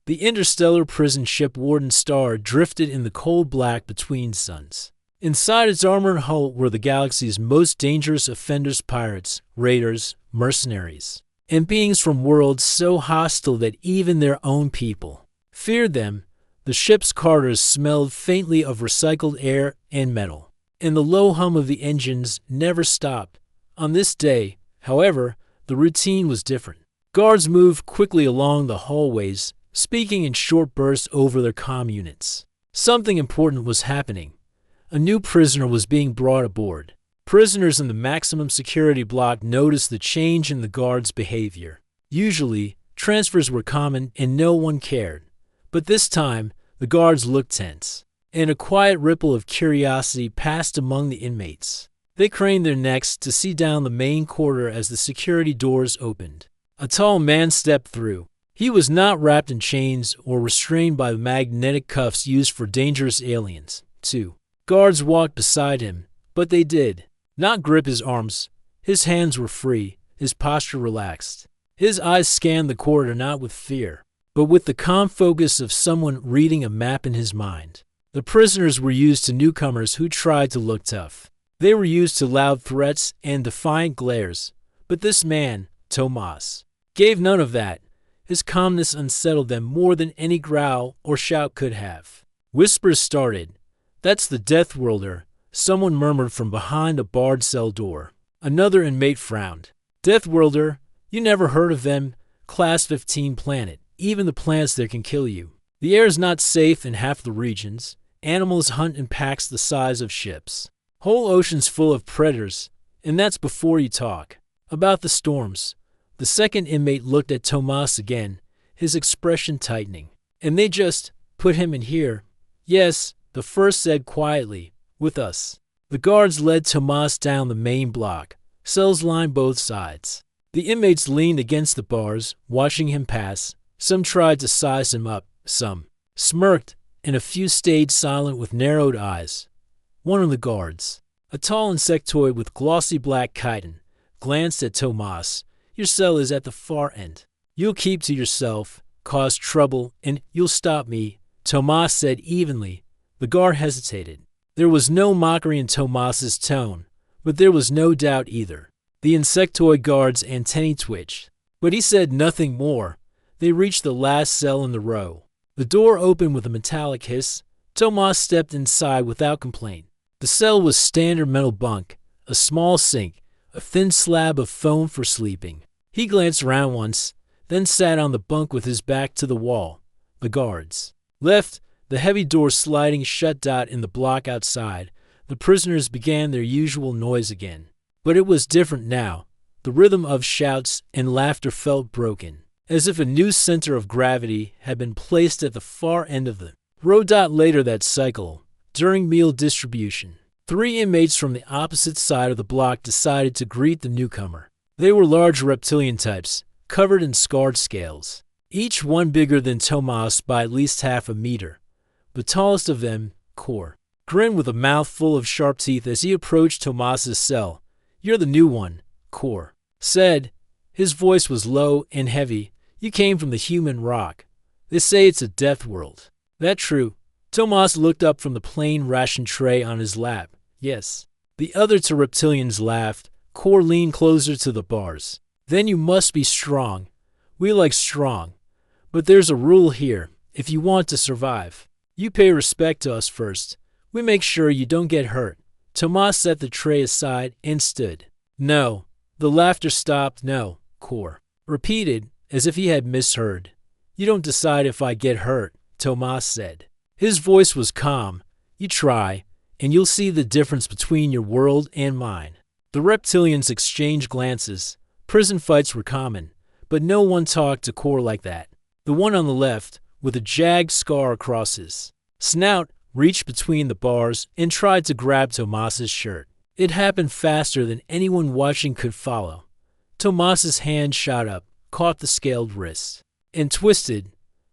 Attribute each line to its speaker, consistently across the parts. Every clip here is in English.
Speaker 1: The interstellar prison ship Warden Star drifted in the cold black between suns. Inside its armored hull were the galaxy's most dangerous offenders, pirates, raiders, mercenaries, and beings from worlds so hostile that even their own people feared them. The ship's corridors smelled faintly of recycled air and metal, and the low hum of the engines never stopped. On this day, however, the routine was different. Guards moved quickly along the hallways, speaking in short bursts over their comm units. Something important was happening. A new prisoner was being brought aboard. Prisoners in the maximum security block noticed the change in the guards' behavior. Usually, transfers were common and no one cared. But this time, the guards looked tense, and a quiet ripple of curiosity passed among the inmates. They craned their necks to see down the main corridor as the security doors opened. A tall man stepped through. He was not wrapped in chains or restrained by the magnetic cuffs used for dangerous aliens. Two guards walked beside him, but they did not grip his arms. His hands were free, his posture relaxed. His eyes scanned the corridor not with fear, but with the calm focus of someone reading a map in his mind. The prisoners were used to newcomers who tried to look tough. They were used to loud threats and defiant glares. But this man, Tomas, gave none of that. His calmness unsettled them more than any growl or shout could have. Whispers started. "That's the Death Worlder," someone murmured from behind a barred cell door. Another inmate frowned. "Death Worlder? You never heard of them? Class 15 planet. Even the plants there can kill you. The air is not safe in half the regions. Animals hunt in packs the size of ships. Whole oceans full of predators, and that's before you talk about the storms." The second inmate looked at Tomas again, his expression tightening. "And they just put him in here?" "Yes," the first said quietly, "with us." The guards led Tomas down the main block. Cells lined both sides. The inmates leaned against the bars, watching him pass. Some tried to size him up, some smirked, and a few stayed silent with narrowed eyes. One of the guards, a tall insectoid with glossy black chitin, glanced at Tomas. "Your cell is at the far end. You'll keep to yourself, cause trouble, and you'll stop me," Tomas said evenly. The guard hesitated. There was no mockery in Tomas's tone, but there was no doubt either. The insectoid guard's antennae twitched, but he said nothing more. They reached the last cell in the row. The door opened with a metallic hiss. Tomas stepped inside without complaint. The cell was standard metal bunk, a small sink, a thin slab of foam for sleeping. He glanced around once, then sat on the bunk with his back to the wall. The guards left, the heavy door sliding shut. In the block outside, the prisoners began their usual noise again. But it was different now. The rhythm of shouts and laughter felt broken, as if a new center of gravity had been placed at the far end of the row. Later that cycle, during meal distribution, 3 inmates from the opposite side of the block decided to greet the newcomer. They were large reptilian types, covered in scarred scales, each one bigger than Tomas by at least half a meter. The tallest of them, Kor, grinned with a mouth full of sharp teeth as he approached Tomas's cell. "You're the new one," Kor said. His voice was low and heavy. "You came from the human rock. They say it's a death world. That true?" Tomas looked up from the plain ration tray on his lap. "Yes." The other 2 reptilians laughed. Kor leaned closer to the bars. "Then you must be strong. We like strong. But there's a rule here. If you want to survive, you pay respect to us first. We make sure you don't get hurt." Tomas set the tray aside and stood. "No." The laughter stopped. "No," Kor repeated, as if he had misheard. "You don't decide if I get hurt," Tomas said. His voice was calm. "You try, and you'll see the difference between your world and mine." The reptilians exchanged glances. Prison fights were common, but no one talked to Kor like that. The one on the left, with a jagged scar across his snout, reached between the bars and tried to grab Tomas's shirt. It happened faster than anyone watching could follow. Tomas's hand shot up, caught the scaled wrist, and twisted.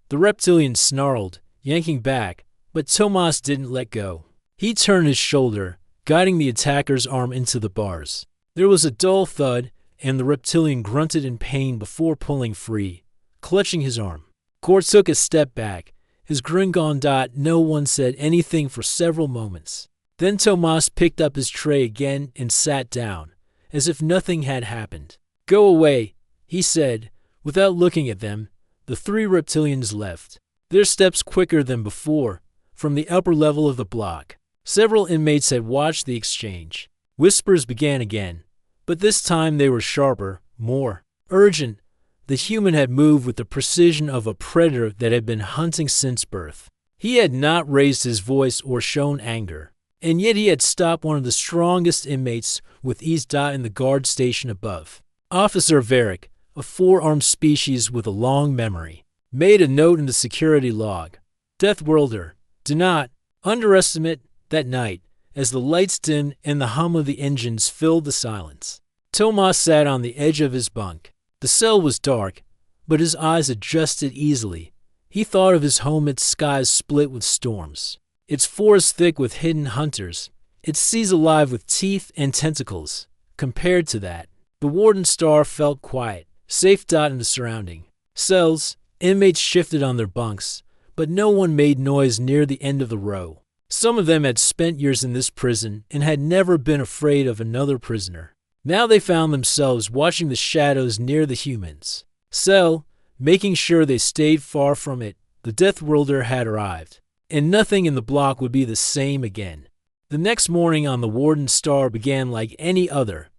Speaker 1: The reptilian snarled, yanking back, but Tomas didn't let go. He turned his shoulder, guiding the attacker's arm into the bars. There was a dull thud, and the reptilian grunted in pain before pulling free, clutching his arm. Kor took a step back, his grin gone. No one said anything for several moments. Then Tomas picked up his tray again and sat down, as if nothing had happened. "Go away," he said. Without looking at them, the three reptilians left, their steps quicker than before, from the upper level of the block. Several inmates had watched the exchange. Whispers began again, but this time they were sharper, more urgent. The human had moved with the precision of a predator that had been hunting since birth. He had not raised his voice or shown anger, and yet he had stopped one of the strongest inmates with ease. In the guard station above, Officer Varric, a four-armed species with a long memory, made a note in the security log. "Death Worlder, do not underestimate that night," as the lights dimmed and the hum of the engines filled the silence. Tomas sat on the edge of his bunk. The cell was dark, but his eyes adjusted easily. He thought of his home, its skies split with storms, its forests thick with hidden hunters, its seas alive with teeth and tentacles. Compared to that, the Warden Star felt quiet, safe. In the surrounding cells, inmates shifted on their bunks, but no one made noise near the end of the row. Some of them had spent years in this prison and had never been afraid of another prisoner. Now they found themselves watching the shadows near the humans' cell, making sure they stayed far from it. The Death Worlder had arrived, and nothing in the block would be the same again. The next morning on the Warden Star began like any other.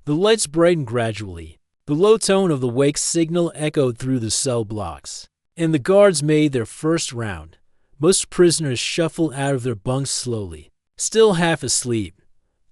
Speaker 1: The lights brightened gradually. The low tone of the wake signal echoed through the cell blocks, and the guards made their first round. Most prisoners shuffled out of their bunks slowly, still half asleep.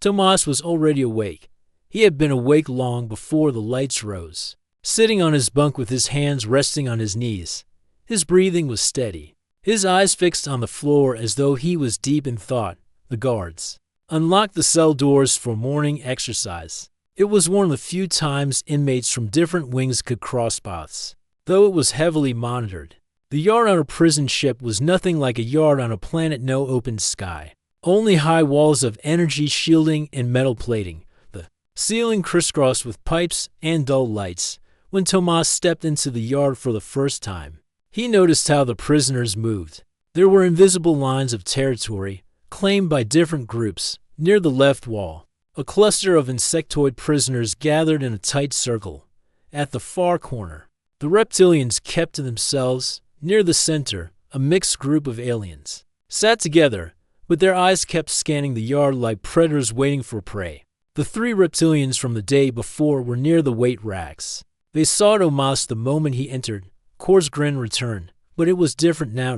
Speaker 1: Tomas was already awake. He had been awake long before the lights rose. Sitting on his bunk with his hands resting on his knees, his breathing was steady, his eyes fixed on the floor as though he was deep in thought. The guards unlocked the cell doors for morning exercise. It was one of the few times inmates from different wings could cross paths, though it was heavily monitored. The yard on a prison ship was nothing like a yard on a planet. No open sky, only high walls of energy shielding and metal plating, the ceiling crisscrossed with pipes and dull lights. When Tomas stepped into the yard for the first time, he noticed how the prisoners moved. There were invisible lines of territory, claimed by different groups. Near the left wall, a cluster of insectoid prisoners gathered in a tight circle. At the far corner, the reptilians kept to themselves. Near the center, a mixed group of aliens sat together, but their eyes kept scanning the yard like predators waiting for prey. The three reptilians from the day before were near the weight racks. They saw Tomas the moment he entered. Kor's grin returned, but it was different now.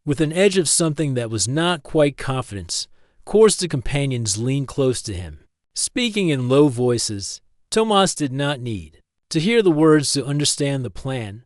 Speaker 1: With an edge of something that was not quite confidence, Kor's two companions leaned close to him, speaking in low voices. Tomas did not need to hear the words to understand the plan.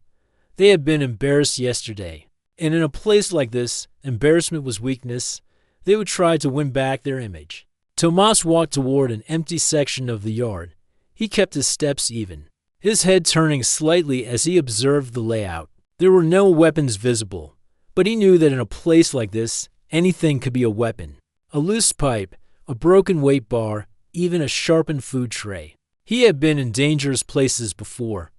Speaker 1: They had been embarrassed yesterday, and in a place like this, embarrassment was weakness. They would try to win back their image. Tomas walked toward an empty section of the yard. He kept his steps even, his head turning slightly as he observed the layout. There were no weapons visible, but he knew that in a place like this, anything could be a weapon. A loose pipe, a broken weight bar, even a sharpened food tray. He had been in dangerous places before.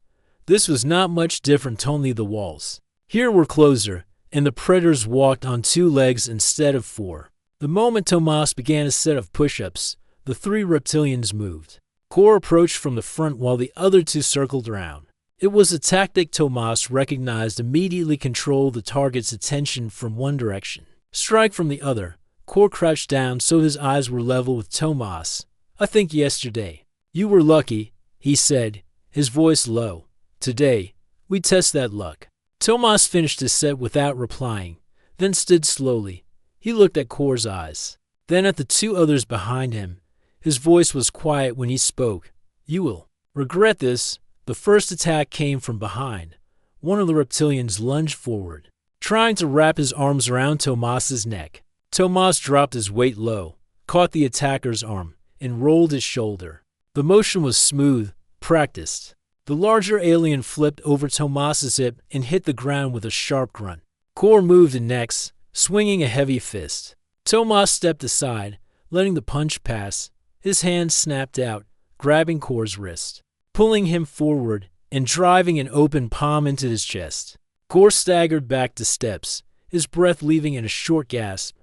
Speaker 1: This was not much different, only the walls here were closer, and the predators walked on two legs instead of four. The moment Tomas began a set of push-ups, the three reptilians moved. Kor approached from the front while the other two circled around. It was a tactic Tomas recognized immediately. Control the target's attention from one direction, strike from the other. Kor crouched down so his eyes were level with Tomas. "I think yesterday you were lucky," he said, his voice low. "Today, we test that luck." Tomas finished his set without replying, then stood slowly. He looked at Kor's eyes, then at the two others behind him. His voice was quiet when he spoke. "You will regret this." The first attack came from behind. One of the reptilians lunged forward, trying to wrap his arms around Tomas's neck. Tomas dropped his weight low, caught the attacker's arm, and rolled his shoulder. The motion was smooth, practiced. The larger alien flipped over Tomas's hip and hit the ground with a sharp grunt. Kor moved next, swinging a heavy fist. Tomas stepped aside, letting the punch pass. His hand snapped out, grabbing Kor's wrist, pulling him forward and driving an open palm into his chest. Kor staggered back to steps, his breath leaving in a short gasp.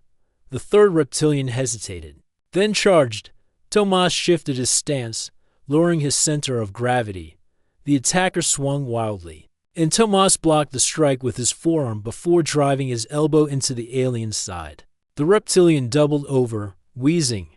Speaker 1: The third reptilian hesitated, then charged. Tomas shifted his stance, lowering his center of gravity. The attacker swung wildly, and Tomas blocked the strike with his forearm before driving his elbow into the alien's side. The reptilian doubled over, wheezing.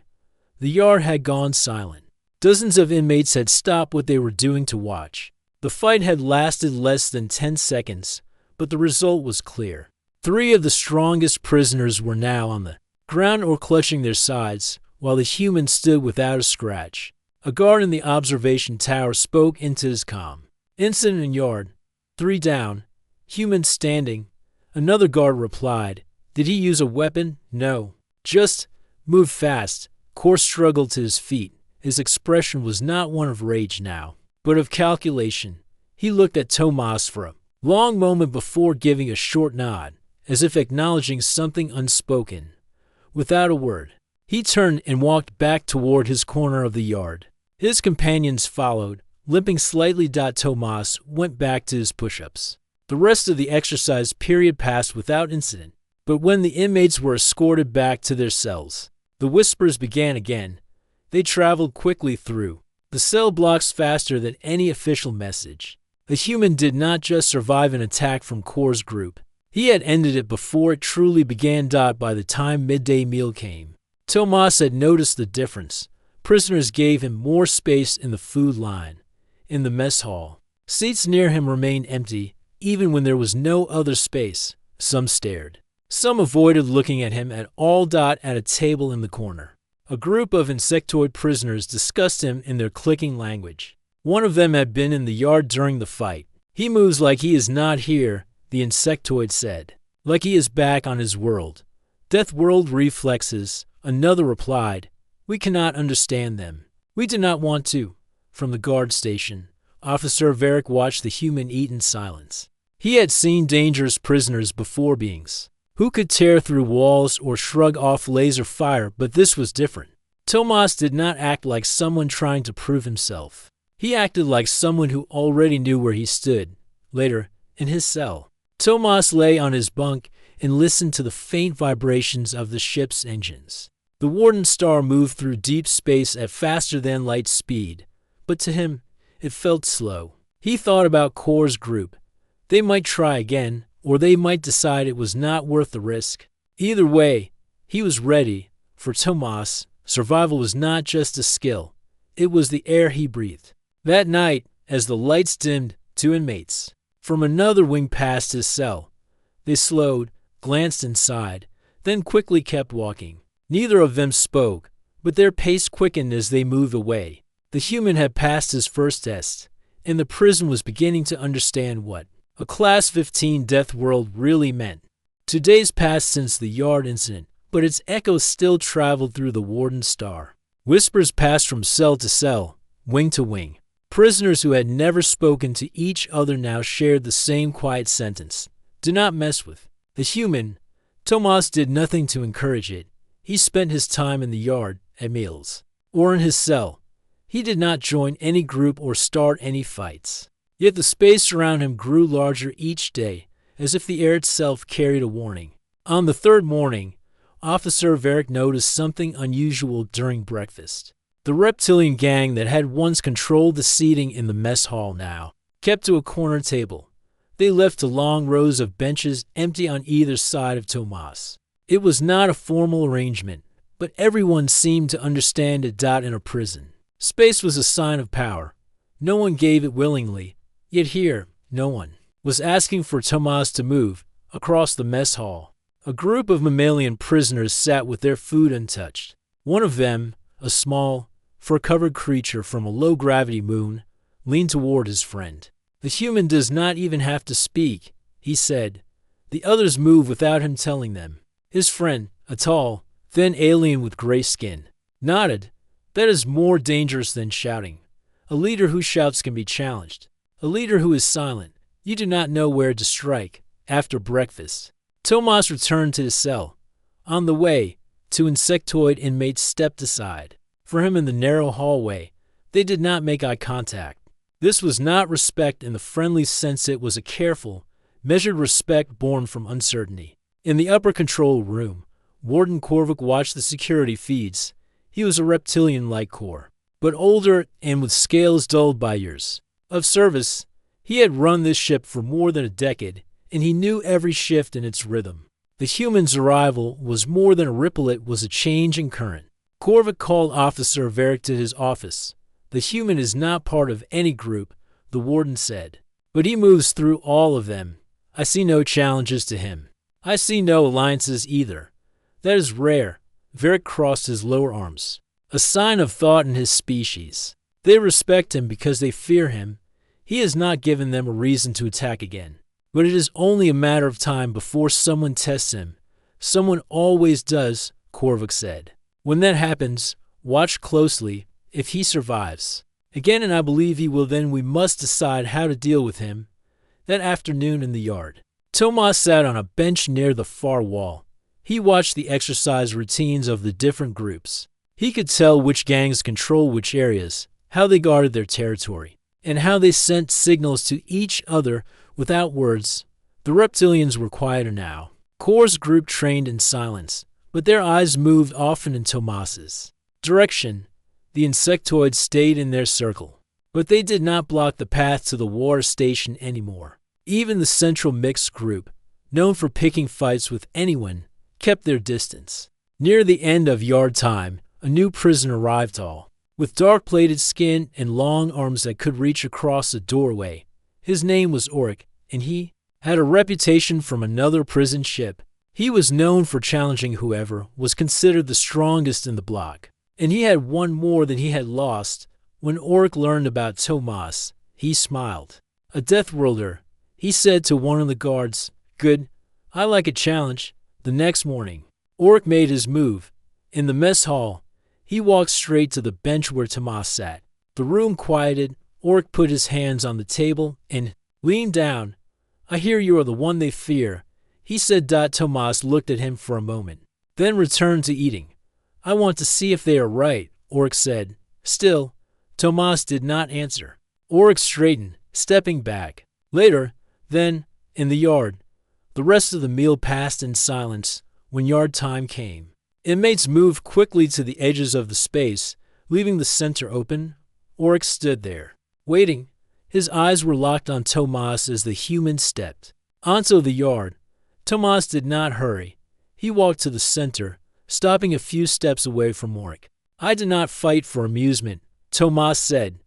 Speaker 1: The yard had gone silent. Dozens of inmates had stopped what they were doing to watch. The fight had lasted less than 10 seconds, but the result was clear. 3 of the strongest prisoners were now on the ground or clutching their sides, while the human stood without a scratch. A guard in the observation tower spoke into his comm. Incident in yard. 3 down. Human standing. Another guard replied. Did he use a weapon? No. Just move fast. Kor struggled to his feet. His expression was not one of rage now, but of calculation. He looked at Tomas for a long moment before giving a short nod, as if acknowledging something unspoken. Without a word, he turned and walked back toward his corner of the yard. His companions followed, limping slightly. Tomas went back to his push-ups. The rest of the exercise period passed without incident, but when the inmates were escorted back to their cells, the whispers began again. They traveled quickly through the cell blocks faster than any official message. The human did not just survive an attack from Kor's group. He had ended it before it truly began. By the time midday meal came, Tomas had noticed the difference. Prisoners gave him more space in the food line. In the mess hall, seats near him remained empty, even when there was no other space. Some stared. Some avoided looking at him at all. At a table in the corner, a group of insectoid prisoners discussed him in their clicking language. One of them had been in the yard during the fight. He moves like he is not here, the insectoid said. Like he is back on his world. Death world reflexes, another replied. We cannot understand them. We do not want to. From the guard station, Officer Varric watched the human eat in silence. He had seen dangerous prisoners before, beings who could tear through walls or shrug off laser fire, but this was different. Tomas did not act like someone trying to prove himself. He acted like someone who already knew where he stood. Later, in his cell, Tomas lay on his bunk and listened to the faint vibrations of the ship's engines. The Warden Star moved through deep space at faster than light speed, but to him, it felt slow. He thought about Kor's group. They might try again, or they might decide it was not worth the risk. Either way, he was ready. For Tomas, survival was not just a skill. It was the air he breathed. That night, as the lights dimmed, 2 inmates from another wing passed his cell. They slowed, glanced inside, then quickly kept walking. Neither of them spoke, but their pace quickened as they moved away. The human had passed his first test, and the prison was beginning to understand what a Class 15 death world really meant. 2 days passed since the yard incident, but its echoes still traveled through the Warden Star. Whispers passed from cell to cell, wing to wing. Prisoners who had never spoken to each other now shared the same quiet sentence. Do not mess with the human. Tomas did nothing to encourage it. He spent his time in the yard, at meals, or in his cell. He did not join any group or start any fights. Yet the space around him grew larger each day, as if the air itself carried a warning. On the 3rd morning, Officer Varric noticed something unusual during breakfast. The reptilian gang that had once controlled the seating in the mess hall now kept to a corner table. They left the long rows of benches empty on either side of Tomas. It was not a formal arrangement, but everyone seemed to understand it. In a prison, space was a sign of power. No one gave it willingly, yet here, no one was asking for Tomas to move. Across the mess hall, a group of mammalian prisoners sat with their food untouched. One of them, a small, fur-covered creature from a low-gravity moon, leaned toward his friend. The human does not even have to speak, he said. The others moved without him telling them. His friend, a tall, thin alien with gray skin, nodded. That is more dangerous than shouting. A leader who shouts can be challenged. A leader who is silent, you do not know where to strike. After breakfast, Tomas returned to his cell. On the way, 2 insectoid inmates stepped aside. For him in the narrow hallway, they did not make eye contact. This was not respect in the friendly sense, it was a careful, measured respect born from uncertainty. In the upper control room, Warden Korvac watched the security feeds. He was a reptilian like Kor, but older and with scales dulled by years of service. He had run this ship for more than a decade, and he knew every shift in its rhythm. The human's arrival was more than a ripple, it was a change in current. Korvac called Officer Varric to his office. The human is not part of any group, the warden said, but he moves through all of them. I see no challenges to him. I see no alliances either. That is rare. Varric crossed his lower arms, a sign of thought in his species. They respect him because they fear him. He has not given them a reason to attack again. But it is only a matter of time before someone tests him. Someone always does, Korvac said. When that happens, watch closely. If he survives again, and I believe he will, then we must decide how to deal with him. That afternoon in the yard, Tomas sat on a bench near the far wall. He watched the exercise routines of the different groups. He could tell which gangs control which areas, how they guarded their territory, and how they sent signals to each other without words. The reptilians were quieter now. Kor's group trained in silence, but their eyes moved often in Tomas's direction. The insectoids stayed in their circle, but they did not block the path to the water station anymore. Even the central mixed group, known for picking fights with anyone, kept their distance. Near the end of yard time, a new prisoner arrived, tall, with dark-plated skin and long arms that could reach across a doorway. His name was Oric, and he had a reputation from another prison ship. He was known for challenging whoever was considered the strongest in the block, and he had won more than he had lost. When Oric learned about Tomas, he smiled. A Death Worlder, he said to one of the guards. Good, I like a challenge. The next morning, Oric made his move. In the mess hall, he walked straight to the bench where Tomas sat. The room quieted. Oric put his hands on the table and leaned down. I hear you are the one they fear, he said. Tomas looked at him for a moment, then returned to eating. I want to see if they are right, Oric said. Still, Tomas did not answer. Oric straightened, stepping back. Later, then, in the yard, the rest of the meal passed in silence. When yard time came, inmates moved quickly to the edges of the space, leaving the center open. Oric stood there, waiting. His eyes were locked on Tomas as the human stepped onto the yard. Tomas did not hurry. He walked to the center, stopping a few steps away from Oric. I did not fight for amusement, Tomas said.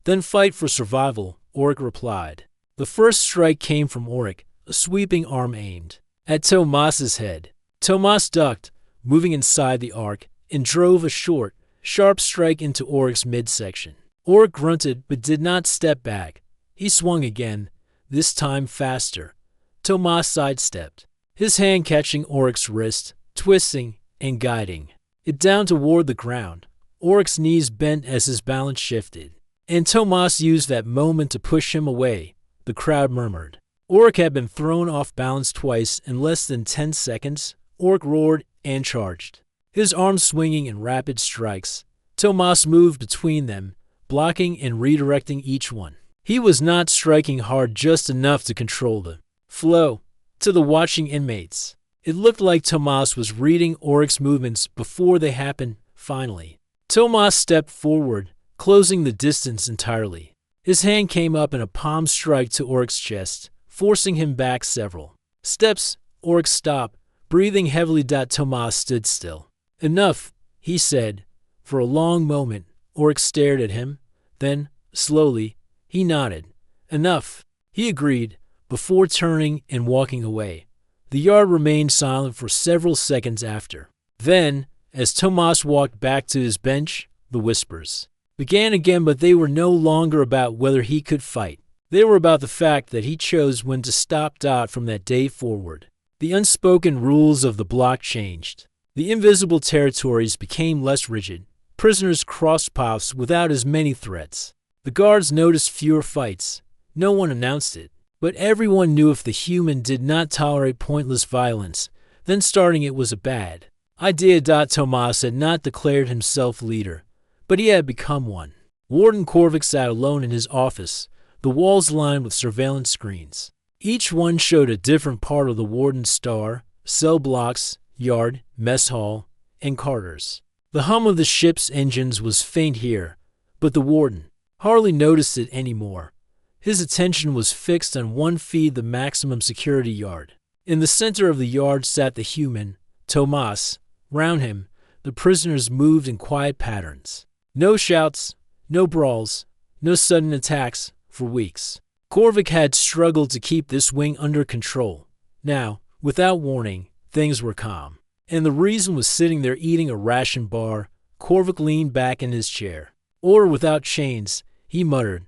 Speaker 1: Then fight for survival, Oric replied. The first strike came from Oric, a sweeping arm aimed at Tomas's head. Tomas ducked, moving inside the arc, and drove a short, sharp strike into Oric's midsection. Oric grunted but did not step back. He swung again, this time faster. Tomas sidestepped, his hand catching Oric's wrist, twisting and guiding it down toward the ground. Oric's knees bent as his balance shifted, and Tomas used that moment to push him away. The crowd murmured. Oric had been thrown off balance twice in less than 10 seconds. Oric roared and charged, his arms swinging in rapid strikes. Tomas moved between them, blocking and redirecting each one. He was not striking hard, just enough to control the flow. To the watching inmates, it looked like Tomas was reading Oric's movements before they happened. Finally, Tomas stepped forward, closing the distance entirely. His hand came up in a palm strike to Oric's chest, forcing him back several steps. Oric stopped, breathing heavily. Tomas stood still. Enough, he said. For a long moment, Oric stared at him. Then, slowly, he nodded. Enough, he agreed, before turning and walking away. The yard remained silent for several seconds after. Then, as Tomas walked back to his bench, the whispers began again, but they were no longer about whether he could fight. They were about the fact that he chose when to stop. From that day forward, the unspoken rules of the block changed. The invisible territories became less rigid. Prisoners crossed paths without as many threats. The guards noticed fewer fights. No one announced it, but everyone knew if the human did not tolerate pointless violence, then starting it was a bad idea. Tomas had not declared himself leader, but he had become one. Warden Korvac sat alone in his office, the walls lined with surveillance screens. Each one showed a different part of the warden's star, cell blocks, yard, mess hall, and quarters. The hum of the ship's engines was faint here, but the warden hardly noticed it anymore. His attention was fixed on one feed, the maximum security yard. In the center of the yard sat the human, Tomas. Round him, the prisoners moved in quiet patterns. No shouts, no brawls, no sudden attacks for weeks. Korvik had struggled to keep this wing under control. Now, without warning, things were calm. And the reason was sitting there eating a ration bar. Korvik leaned back in his chair. "Order without chains," he muttered.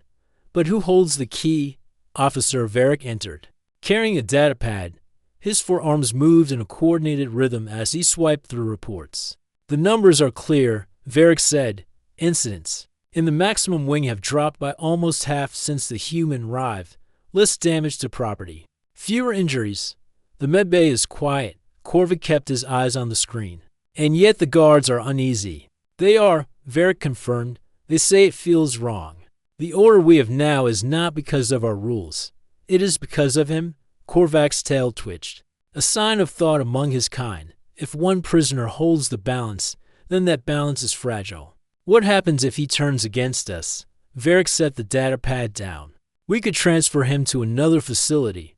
Speaker 1: "But who holds the key?" Officer Varric entered, carrying a datapad. His forearms moved in a coordinated rhythm as he swiped through reports. "The numbers are clear," Varric said. "Incidents in the maximum wing have dropped by almost half since the human arrived. Less damage to property. Fewer injuries. The medbay is quiet." Korvik kept his eyes on the screen. "And yet the guards are uneasy." "They are," Varric confirmed. "They say it feels wrong. The order we have now is not because of our rules. It is because of him." Korvak's tail twitched, a sign of thought among his kind. If one prisoner holds the balance, then that balance is fragile. "What happens if he turns against us?" Varric set the datapad down. "We could transfer him to another facility.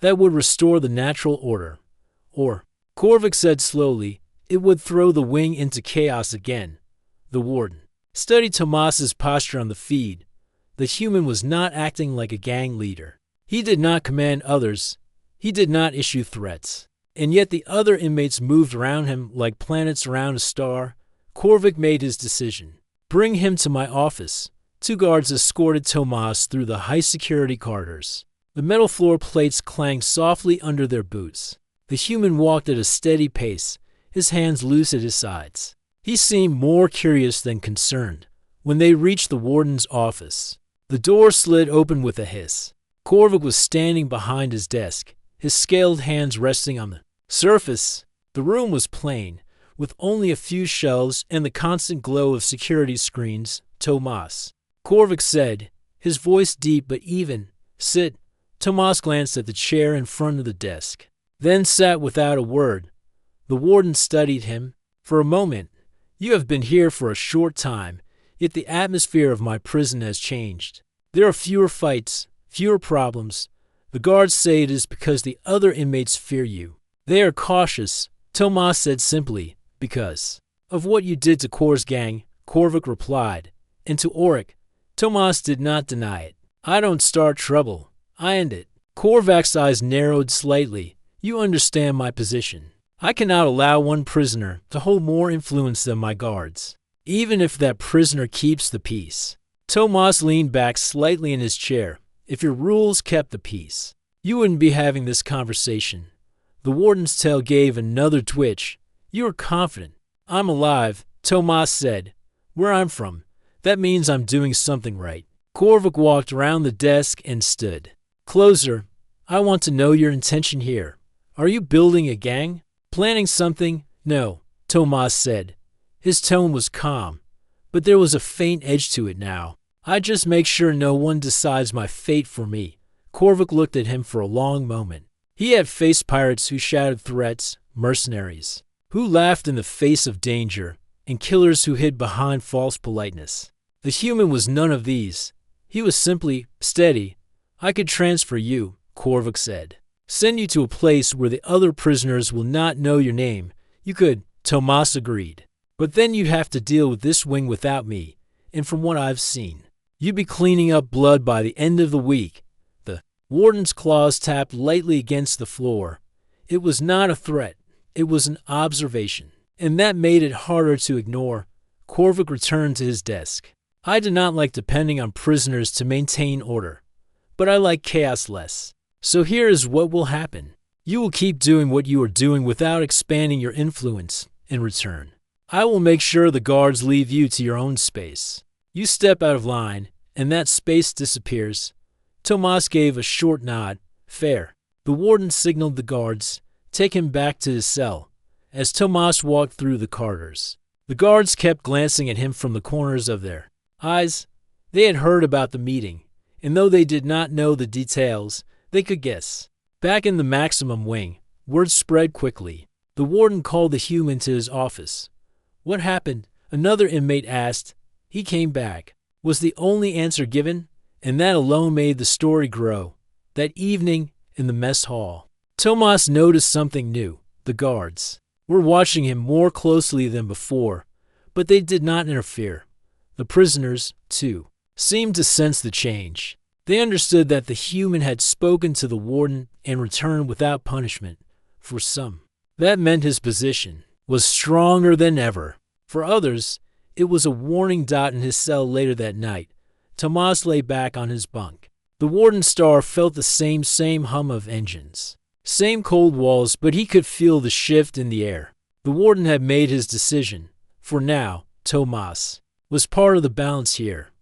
Speaker 1: That would restore the natural order. Or," Korvik said slowly, "it would throw the wing into chaos again." The warden studied Tomas's posture on the feed. The human was not acting like a gang leader. He did not command others. He did not issue threats. And yet the other inmates moved around him like planets around a star. Korvik made his decision. "Bring him to my office." 2 guards escorted Tomas through the high-security corridors. The metal floor plates clanged softly under their boots. The human walked at a steady pace, his hands loose at his sides. He seemed more curious than concerned. When they reached the warden's office, the door slid open with a hiss. Korvik was standing behind his desk, his scaled hands resting on the surface. The room was plain, with only a few shelves and the constant glow of security screens. "Tomas," Korvik said, his voice deep but even. "Sit." Tomas glanced at the chair in front of the desk, then sat without a word. The warden studied him. "For a moment. You have been here for a short time, yet the atmosphere of my prison has changed. There are fewer fights, fewer problems. The guards say it is because the other inmates fear you. They are cautious," Tomas said simply. "Because of what you did to Kor's gang," Korvik replied. "And to Auric." Tomas did not deny it. "I don't start trouble. I end it." Korvak's eyes narrowed slightly. "You understand my position. I cannot allow one prisoner to hold more influence than my guards, even if that prisoner keeps the peace." Tomas leaned back slightly in his chair. "If your rules kept the peace, you wouldn't be having this conversation." The warden's tail gave another twitch. "You are confident." "I'm alive," Tomas said. "Where I'm from, that means I'm doing something right." Korvik walked around the desk and stood closer. "I want to know your intention here. Are you building a gang? Planning something?" "No," Tomas said. His tone was calm, but there was a faint edge to it now. "I just make sure no one decides my fate for me." Korvik looked at him for a long moment. He had faced pirates who shouted threats, mercenaries who laughed in the face of danger, and killers who hid behind false politeness. The human was none of these. He was simply steady. "I could transfer you," Korvik said. "Send you to a place where the other prisoners will not know your name." "You could," Tomas agreed. "But then you'd have to deal with this wing without me, and from what I've seen, you'd be cleaning up blood by the end of the week." The warden's claws tapped lightly against the floor. It was not a threat. It was an observation, and that made it harder to ignore. Korvik returned to his desk. "I do not like depending on prisoners to maintain order, but I like chaos less. So here is what will happen. You will keep doing what you are doing without expanding your influence. In return, I will make sure the guards leave you to your own space. You step out of line, and that space disappears." Tomas gave a short nod. "Fair." The warden signaled the guards, "Take him back to his cell." As Tomas walked through the corridors, the guards kept glancing at him from the corners of their eyes. They had heard about the meeting, and though they did not know the details, they could guess. Back in the maximum wing, word spread quickly. The warden called the human to his office. What happened? Another inmate asked. He came back. Was the only answer given, and that alone made the story grow. That evening, in the mess hall, Tomas noticed something new. The guards were watching him more closely than before, but they did not interfere. The prisoners, too, seemed to sense the change. They understood that the human had spoken to the warden and returned without punishment. For some, that meant his position was stronger than ever. For others, it was a warning dot in his cell later that night. Tomas lay back on his bunk. The warden's star felt the same hum of engines. Same cold walls, but he could feel the shift in the air. The warden had made his decision. For now, Tomas was part of the balance here.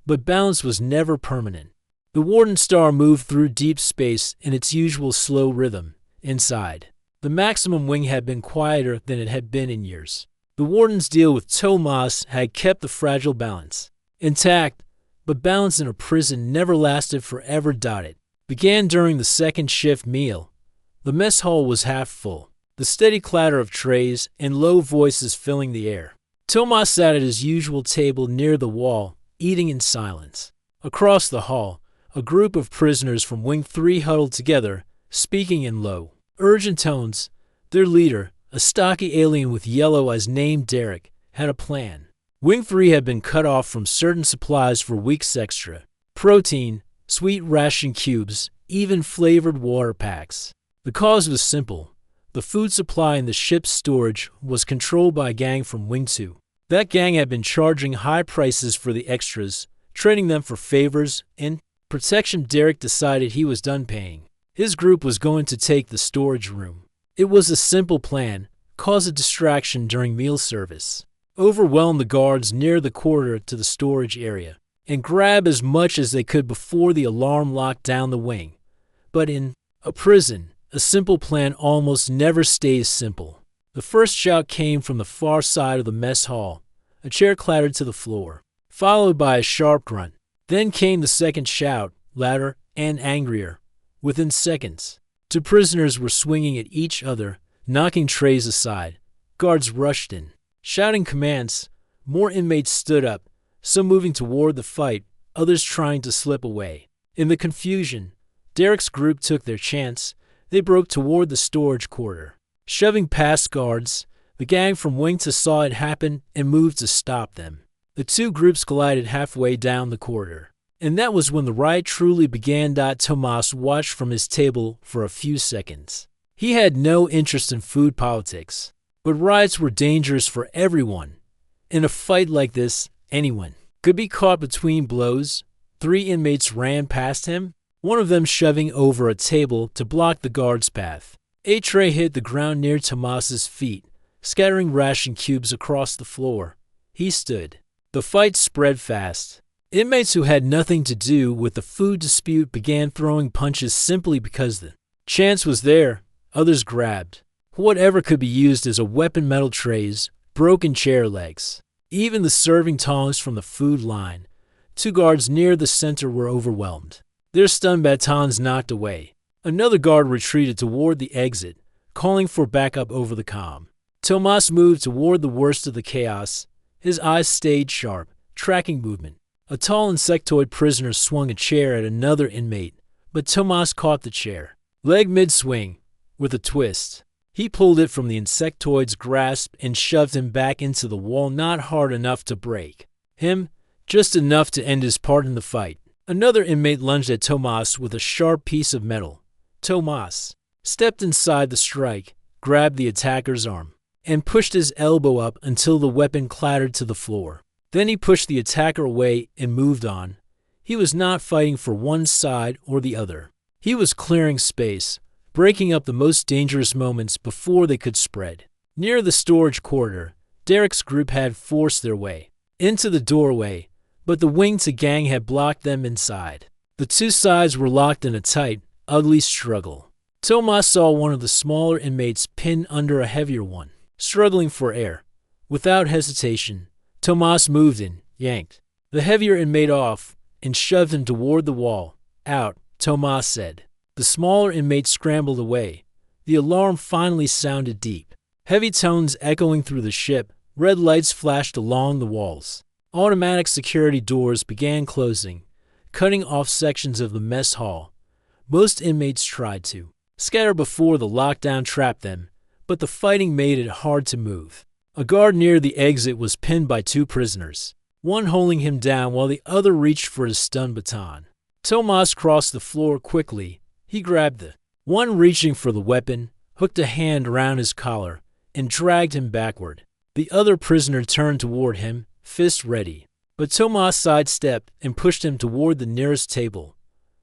Speaker 1: But balance was never permanent. The warden's star moved through deep space in its usual slow rhythm. Inside, the maximum wing had been quieter than it had been in years. The warden's deal with Tomas had kept the fragile balance intact, but balance in a prison never lasted forever. It began during the second shift meal. The mess hall was half full, the steady clatter of trays and low voices filling the air. Tomas sat at his usual table near the wall, eating in silence. Across the hall, a group of prisoners from Wing 3 huddled together, speaking in low, urgent tones. Their leader, a stocky alien with yellow eyes named Derek, had a plan. Wing 3 had been cut off from certain supplies for weeks extra. Protein, sweet ration cubes, even flavored water packs. The cause was simple. The food supply in the ship's storage was controlled by a gang from Wing 2. That gang had been charging high prices for the extras, trading them for favors and protection. Derek decided he was done paying. His group was going to take the storage room. It was a simple plan: cause a distraction during meal service, overwhelm the guards near the corridor to the storage area, and grab as much as they could before the alarm locked down the wing. But in a prison, a simple plan almost never stays simple. The first shout came from the far side of the mess hall. A chair clattered to the floor, followed by a sharp grunt. Then came the second shout, louder and angrier. Within seconds, 2 prisoners were swinging at each other, knocking trays aside. Guards rushed in, shouting commands. More inmates stood up, some moving toward the fight, others trying to slip away. In the confusion, Derek's group took their chance. They broke toward the storage corridor. Shoving past guards, the gang from Wing 2 saw it happen and moved to stop them. The 2 groups collided halfway down the corridor. And that was when the riot truly began. Tomas watched from his table for a few seconds. He had no interest in food politics, but riots were dangerous for everyone. In a fight like this, anyone could be caught between blows. 3 inmates ran past him, one of them shoving over a table to block the guard's path. A tray hit the ground near Tomas's feet, scattering ration cubes across the floor. He stood. The fight spread fast. Inmates who had nothing to do with the food dispute began throwing punches simply because the chance was there. Others grabbed whatever could be used as a weapon: metal trays, broken chair legs, even the serving tongs from the food line. 2 guards near the center were overwhelmed, their stun batons knocked away. Another guard retreated toward the exit, calling for backup over the comm. Tomas moved toward the worst of the chaos. His eyes stayed sharp, tracking movement. A tall insectoid prisoner swung a chair at another inmate, but Tomas caught the chair, leg mid-swing, with a twist. He pulled it from the insectoid's grasp and shoved him back into the wall, not hard enough to break him, just enough to end his part in the fight. Another inmate lunged at Tomas with a sharp piece of metal. Tomas stepped inside the strike, grabbed the attacker's arm, and pushed his elbow up until the weapon clattered to the floor. Then he pushed the attacker away and moved on. He was not fighting for one side or the other. He was clearing space, breaking up the most dangerous moments before they could spread. Near the storage corridor, Derek's group had forced their way into the doorway, but the Wing 2 gang had blocked them inside. The 2 sides were locked in a tight, ugly struggle. Tomas saw one of the smaller inmates pinned under a heavier one, struggling for air. Without hesitation, Tomas moved in, yanked the heavier inmate off, and shoved him toward the wall. Out, Tomas said. The smaller inmates scrambled away. The alarm finally sounded deep. Heavy tones echoing through the ship, red lights flashed along the walls. Automatic security doors began closing, cutting off sections of the mess hall. Most inmates tried to scatter before the lockdown trapped them, but the fighting made it hard to move. A guard near the exit was pinned by two prisoners, one holding him down while the other reached for his stun baton. Tomas crossed the floor quickly. He grabbed the one reaching for the weapon, hooked a hand around his collar, and dragged him backward. The other prisoner turned toward him, fist ready. But Tomas sidestepped and pushed him toward the nearest table.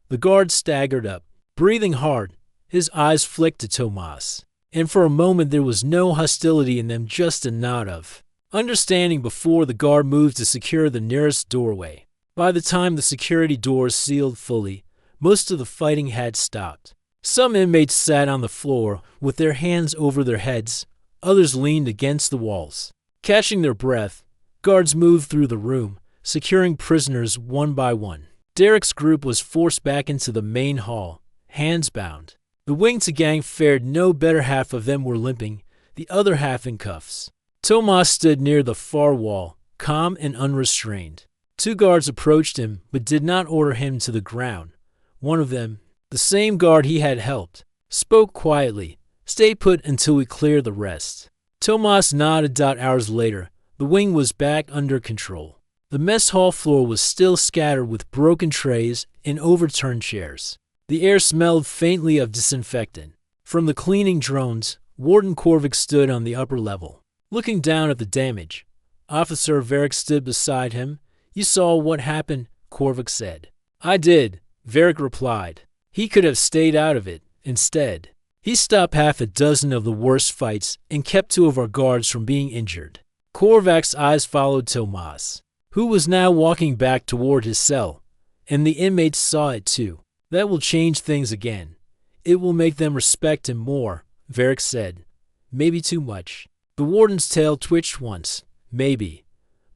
Speaker 1: The guard staggered up, breathing hard. His eyes flicked to Tomas, and for a moment there was no hostility in them, just a nod of understanding before the guard moved to secure the nearest doorway. By the time the security doors sealed fully, most of the fighting had stopped. Some inmates sat on the floor with their hands over their heads. Others leaned against the walls. Catching their breath, guards moved through the room, securing prisoners one by one. Derek's group was forced back into the main hall, hands bound. The wing to gang fared no better. Half of them were limping, the other half in cuffs. Tomas stood near the far wall, calm and unrestrained. Two guards approached him, but did not order him to the ground. One of them, the same guard he had helped, spoke quietly, "Stay put until we clear the rest." Tomas nodded. Hours later, the wing was back under control. The mess hall floor was still scattered with broken trays and overturned chairs. The air smelled faintly of disinfectant. From the cleaning drones, Warden Korvik stood on the upper level, looking down at the damage. Officer Varric stood beside him. "You saw what happened," Korvik said. "I did," Varric replied. He could have stayed out of it. Instead, he stopped half a dozen of the worst fights and kept two of our guards from being injured. Korvak's eyes followed Tomas, who was now walking back toward his cell, and the inmates saw it too. "That will change things again. It will make them respect him more," Varric said. "Maybe too much." The warden's tail twitched once. Maybe.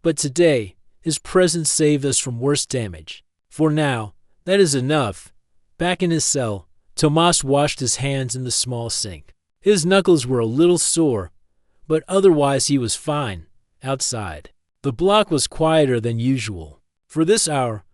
Speaker 1: But today, his presence saved us from worse damage. For now, that is enough. Back in his cell, Tomas washed his hands in the small sink. His knuckles were a little sore, but otherwise he was fine. Outside, the block was quieter than usual. For this hour,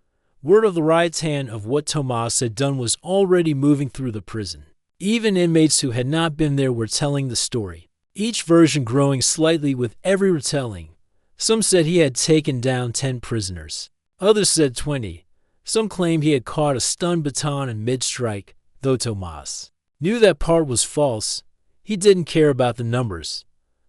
Speaker 1: word of the right hand of what Tomas had done was already moving through the prison. Even inmates who had not been there were telling the story, each version growing slightly with every retelling. Some said he had taken down 10 prisoners. Others said 20. Some claimed he had caught a stun baton in mid-strike, though Tomas knew that part was false. He didn't care about the numbers.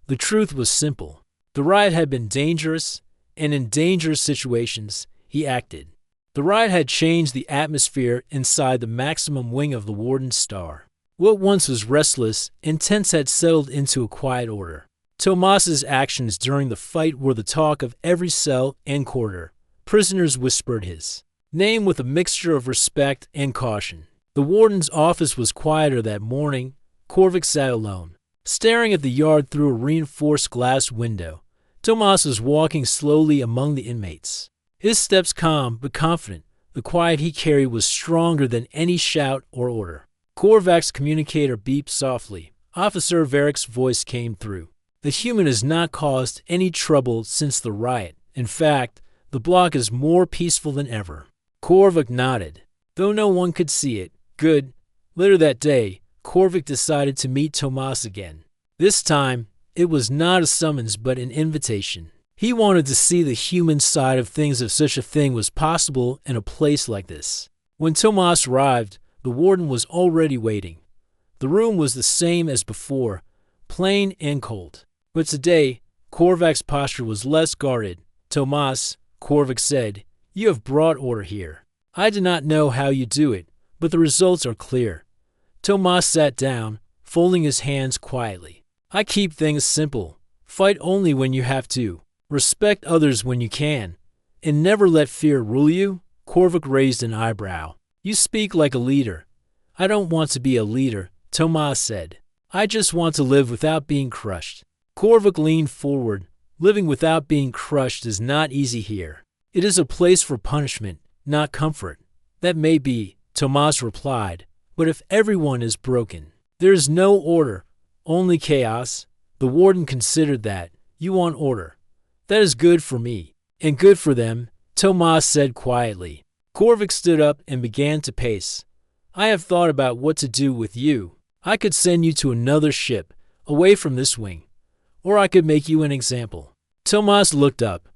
Speaker 1: The truth was simple. The riot had been dangerous, and in dangerous situations, he acted. The riot had changed the atmosphere inside the maximum wing of the Warden's Star. What once was restless and tense had settled into a quiet order. Tomas's actions during the fight were the talk of every cell and quarter. Prisoners whispered his name with a mixture of respect and caution. The warden's office was quieter that morning. Korvik sat alone, staring at the yard through a reinforced glass window. Tomas was walking slowly among the inmates, his steps calm but confident. The quiet he carried was stronger than any shout or order. Korvak's communicator beeped softly. Officer Varric's voice came through. "The human has not caused any trouble since the riot. In fact, the block is more peaceful than ever." Korvik nodded, though no one could see it. Good. Later that day, Korvik decided to meet Tomas again. This time, it was not a summons but an invitation. He wanted to see the human side of things if such a thing was possible in a place like this. When Tomas arrived, the warden was already waiting. The room was the same as before, plain and cold. But today, Korvak's posture was less guarded. "Tomas," Korvik said, "you have brought order here. I do not know how you do it, but the results are clear." Tomas sat down, folding his hands quietly. "I keep things simple. Fight only when you have to. Respect others when you can. And never let fear rule you." Korvik raised an eyebrow. "You speak like a leader." "I don't want to be a leader," Tomas said. "I just want to live without being crushed." Korvik leaned forward. "Living without being crushed is not easy here. It is a place for punishment, not comfort." "That may be," Tomas replied, But if everyone is broken, there is no order, only chaos. The warden considered that. You want order. That is good for me, and good for them, Tomas said quietly. Korvik stood up and began to pace. I have thought about what to do with you. I could send you to another ship, away from this wing. Or I could make you an example. Tomas looked up.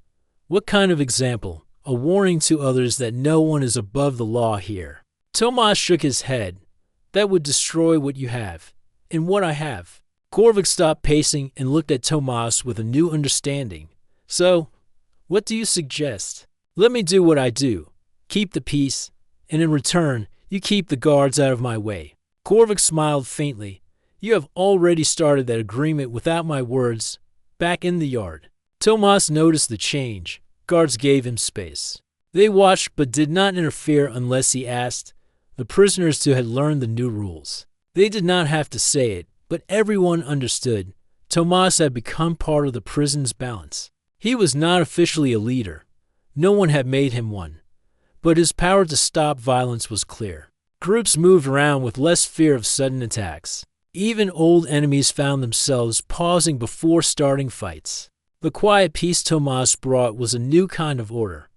Speaker 1: What kind of example? A warning to others that no one is above the law here. Tomas shook his head. That would destroy what you have, and what I have. Korvik stopped pacing and looked at Tomas with a new understanding. So, what do you suggest? Let me do what I do. Keep the peace, and in return, you keep the guards out of my way. Korvik smiled faintly. You have already started that agreement without my words. Back in the yard. Tomas noticed the change. Guards gave him space. They watched but did not interfere unless he asked. The prisoners too had learned the new rules. They did not have to say it, but everyone understood. Tomas had become part of the prison's balance. He was not officially a leader. No one had made him one. But his power to stop violence was clear. Groups moved around with less fear of sudden attacks. Even old enemies found themselves pausing before starting fights. The quiet peace Tomas brought was a new kind of order.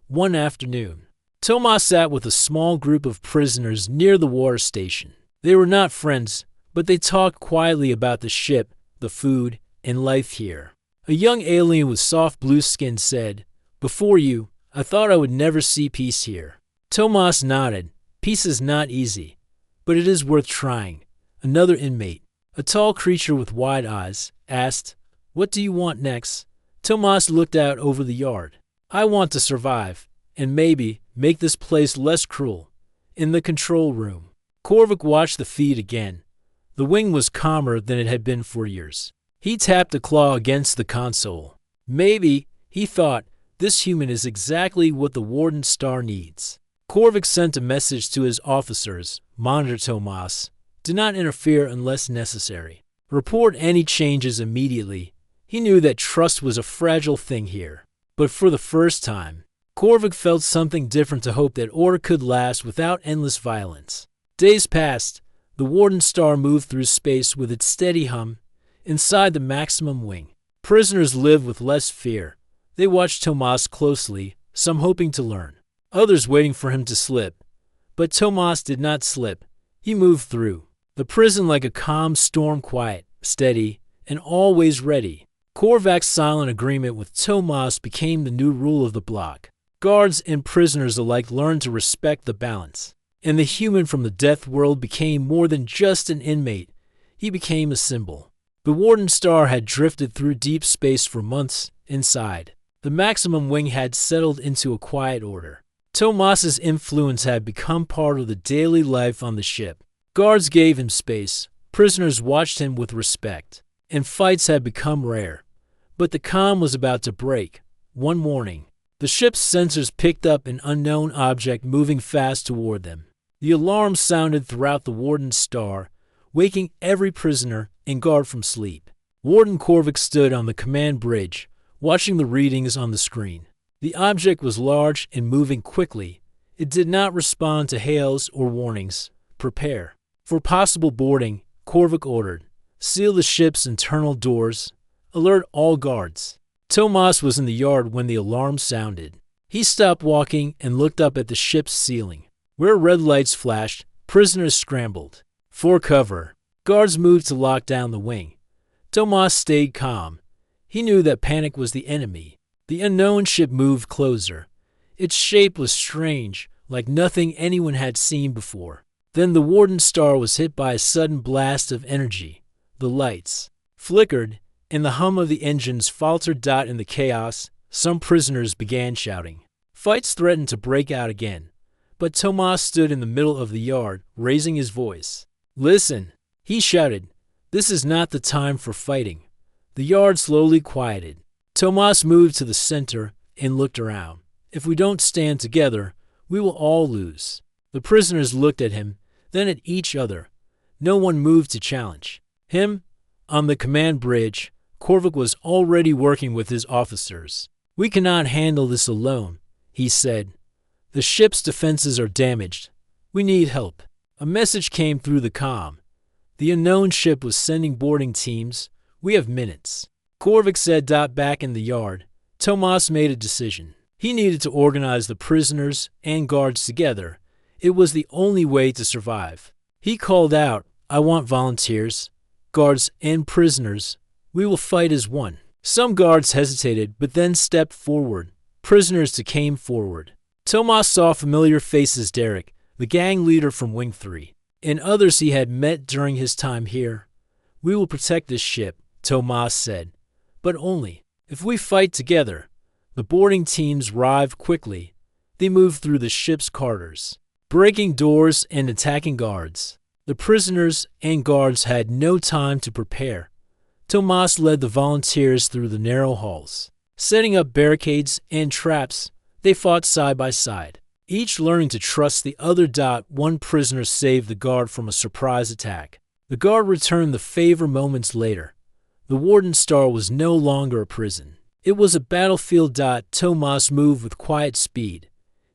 Speaker 1: One afternoon, Tomas sat with a small group of prisoners near the water station. They were not friends, but they talked quietly about the ship, the food, and life here. A young alien with soft blue skin said, Before you, I thought I would never see peace here. Tomas nodded. Peace is not easy, but it is worth trying. Another inmate, a tall creature with wide eyes, asked, What do you want next? Tomas looked out over the yard. I want to survive, and maybe make this place less cruel. In the control room, Korvik watched the feed again. The wing was calmer than it had been for years. He tapped a claw against the console. Maybe, he thought, this human is exactly what the Warden Star needs. Korvik sent a message to his officers, Monitor Tomas. Do not interfere unless necessary. Report any changes immediately. He knew that trust was a fragile thing here. But for the first time, Korvik felt something different to hope that order could last without endless violence. Days passed. The Warden Star moved through space with its steady hum. Inside the maximum wing, prisoners lived with less fear. They watched Tomas closely, some hoping to learn, others waiting for him to slip. But Tomas did not slip. He moved through the prison like a calm storm, quiet, steady, and always ready. Korvak's silent agreement with Tomas became the new rule of the block. Guards and prisoners alike learned to respect the balance. And the human from the death world became more than just an inmate. He became a symbol. The Warden Star had drifted through deep space for months. Inside, the maximum wing had settled into a quiet order. Tomas's influence had become part of the daily life on the ship. Guards gave him space, prisoners watched him with respect, and fights had become rare. But the calm was about to break. One morning, the ship's sensors picked up an unknown object moving fast toward them. The alarm sounded throughout the Warden Star, waking every prisoner and guard from sleep. Warden Korvik stood on the command bridge, watching the readings on the screen. The object was large and moving quickly. It did not respond to hails or warnings. Prepare for possible boarding, Korvik ordered. Seal the ship's internal doors. Alert all guards. Tomas was in the yard when the alarm sounded. He stopped walking and looked up at the ship's ceiling. Where red lights flashed, prisoners scrambled for cover. Guards moved to lock down the wing. Tomas stayed calm. He knew that panic was the enemy. The unknown ship moved closer. Its shape was strange, like nothing anyone had seen before. Then the Warden Star was hit by a sudden blast of energy. The lights flickered, and the hum of the engines faltered out in the chaos. Some prisoners began shouting. Fights threatened to break out again. But Tomas stood in the middle of the yard, raising his voice. Listen, he shouted. This is not the time for fighting. The yard slowly quieted. Tomas moved to the center and looked around. If we don't stand together, we will all lose. The prisoners looked at him, then at each other. No one moved to challenge him. On the command bridge, Korvik was already working with his officers. We cannot handle this alone, he said. The ship's defenses are damaged. We need help. A message came through the comm. The unknown ship was sending boarding teams. We have minutes. Korvik said. Back in the yard, Tomas made a decision. He needed to organize the prisoners and guards together. It was the only way to survive. He called out, I want volunteers, guards and prisoners. We will fight as one. Some guards hesitated but then stepped forward. Prisoners came forward. Tomas saw familiar faces: Derek, the gang leader from Wing 3, and others he had met during his time here. We will protect this ship, Tomas said, but only if we fight together. The boarding teams arrived quickly. They moved through the ship's corridors, breaking doors and attacking guards. The prisoners and guards had no time to prepare. Tomas led the volunteers through the narrow halls, setting up barricades and traps. They fought side by side, each learning to trust the other. One prisoner saved the guard from a surprise attack. The guard returned the favor moments later. The Warden Star was no longer a prison. It was a battlefield. Tomas moved with quiet speed.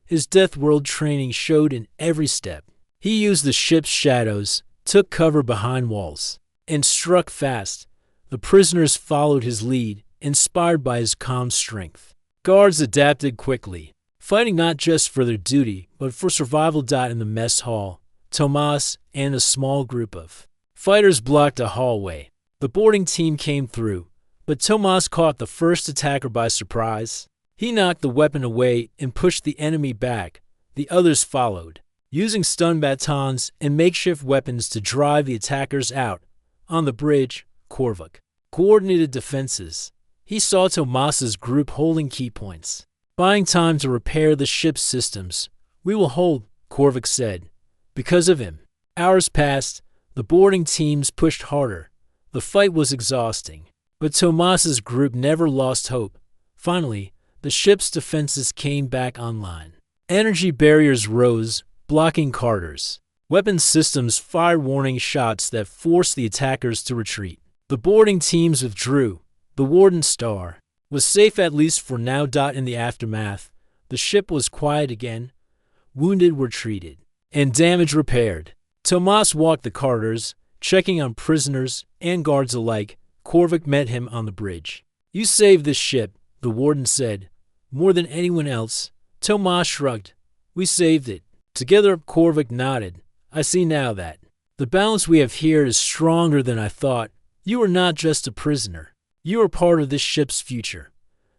Speaker 1: His Death World training showed in every step. He used the ship's shadows, took cover behind walls, and struck fast. The prisoners followed his lead, inspired by his calm strength. Guards adapted quickly, fighting not just for their duty, but for survival. In the mess hall, Tomas and a small group of fighters blocked a hallway. The boarding team came through, but Tomas caught the first attacker by surprise. He knocked the weapon away and pushed the enemy back. The others followed, using stun batons and makeshift weapons to drive the attackers out. On the bridge, Korvik coordinated defenses. He saw Tomas's group holding key points, buying time to repair the ship's systems. We will hold, Korvik said. Because of him. Hours passed. The boarding teams pushed harder. The fight was exhausting, but Tomas's group never lost hope. Finally, the ship's defenses came back online. Energy barriers rose, blocking corridors. Weapon systems fired warning shots that forced the attackers to retreat. The boarding teams withdrew. The Warden Star was safe, at least for now. In the aftermath, the ship was quiet again. Wounded were treated, and damage repaired. Tomas walked the corridors, checking on prisoners and guards alike. Korvik met him on the bridge. You saved this ship, the warden said. More than anyone else. Tomas shrugged. We saved it. Together, Korvik nodded. I see now that the balance we have here is stronger than I thought. You are not just a prisoner. You are part of this ship's future.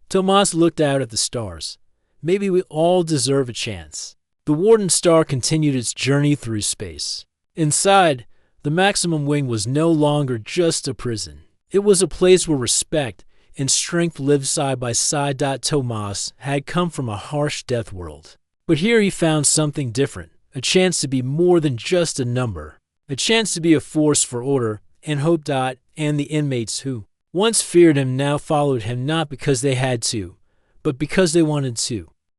Speaker 1: Tomas looked out at the stars. Maybe we all deserve a chance. The Warden Star continued its journey through space. Inside, the Maximum Wing was no longer just a prison. It was a place where respect and strength lived side by side. Tomas had come from a harsh death world. But here he found something different, a chance to be more than just a number, a chance to be a force for order and hope. And the inmates who once feared him now followed him, not because they had to, but because they wanted to.